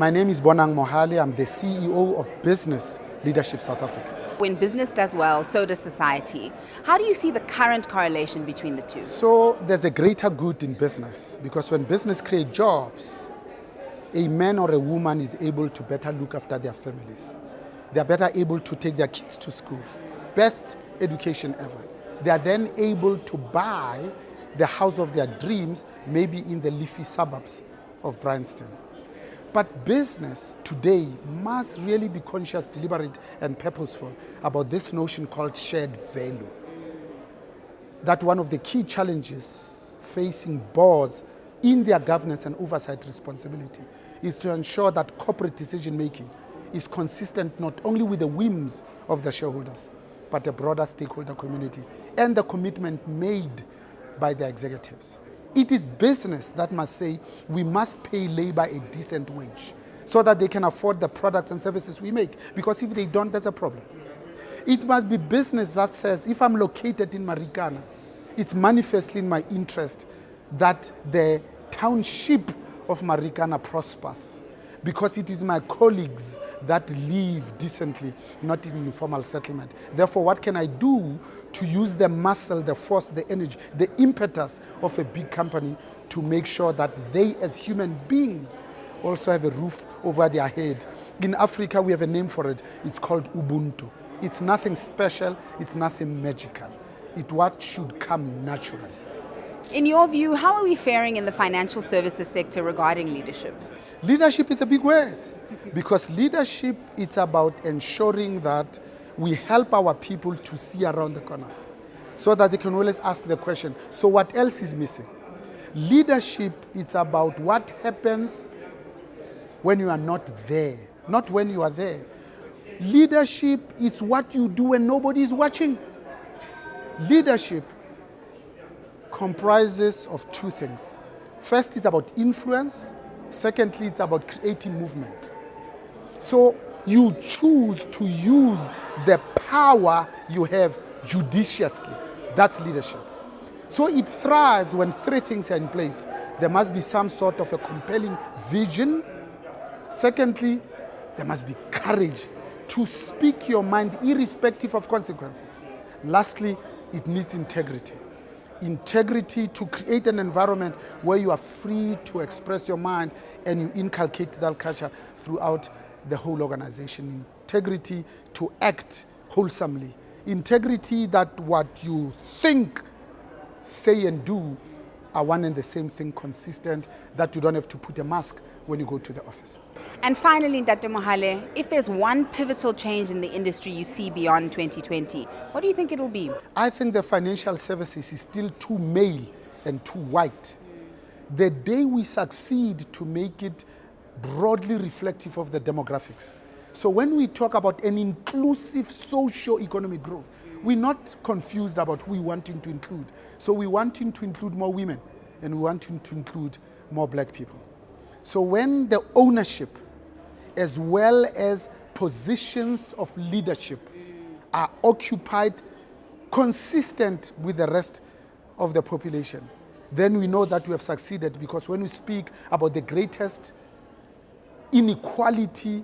My name is Bonang Mohale. I'm the CEO of Business Leadership South Africa. When business does well, so does society. How do you see the current correlation between the two? So there's a greater good in business, because when business creates jobs, a man or a woman is able to better look after their families. They are better able to take their kids to school. Best education ever. They are then able to buy the house of their dreams, maybe in the leafy suburbs of Bryanston. But business today must really be conscious, deliberate, and purposeful about this notion called shared value. That one of the key challenges facing boards in their governance and oversight responsibility is to ensure that corporate decision-making is consistent not only with the whims of the shareholders, but a broader stakeholder community and the commitment made by the executives. It is business that must say we must pay labor a decent wage so that they can afford the products and services we make, because if they don't, that's a problem. It must be business that says if I'm located in Marikana, it's manifestly in my interest that the township of Marikana prospers, because it is my colleagues that live decently, not in informal settlement. Therefore, what can I do to use the muscle, the force, the energy, the impetus of a big company to make sure that they as human beings also have a roof over their head? In Africa, we have a name for it. It's called Ubuntu. It's nothing special. It's nothing magical. It's what should come naturally. In your view, how are we faring in the financial services sector regarding leadership? Leadership is a big word, because leadership is about ensuring that we help our people to see around the corners so that they can always ask the question, so what else is missing? Leadership is about what happens when you are not there, not when you are there. Leadership is what you do when nobody is watching. Leadership comprises of two things. First, it's about influence. Secondly, it's about creating movement. So you choose to use the power you have judiciously. That's leadership. So it thrives when three things are in place. There must be some sort of a compelling vision. Secondly, there must be courage to speak your mind irrespective of consequences. Lastly, it needs integrity. Integrity to create an environment where you are free to express your mind and you inculcate that culture throughout the whole organization. Integrity to act wholesomely. Integrity that what you think, say and do are one and the same thing, consistent, that you don't have to put a mask when you go to the office. And finally, Ntate Mohale, if there's one pivotal change in the industry you see beyond 2020, what do you think it'll be? I think the financial services is still too male and too white. The day we succeed to make it broadly reflective of the demographics. So when we talk about an inclusive socio-economic growth, we're not confused about who we want to include. So we want to include more women, and we want to include more black people. So when the ownership as well as positions of leadership are occupied consistent with the rest of the population, then we know that we have succeeded, because when we speak about the greatest inequality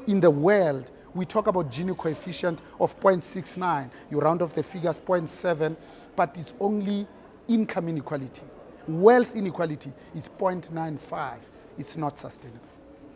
in the world, we talk about Gini coefficient of 0.69. You round off the figures 0.7, but it's only income inequality. Wealth inequality is 0.95. It's not sustainable.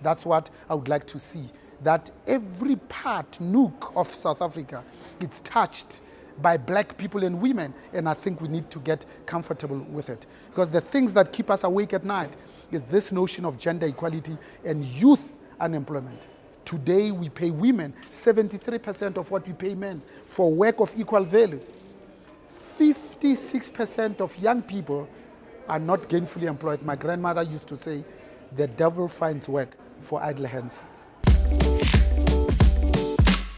That's what I would like to see, that every part, nook of South Africa, it's touched by black people and women, and I think we need to get comfortable with it. Because the things that keep us awake at night is this notion of gender equality and youth unemployment. Today we pay women 73% of what we pay men for work of equal value. 56% of young people are not gainfully employed. My grandmother used to say, the devil finds work for idle hands.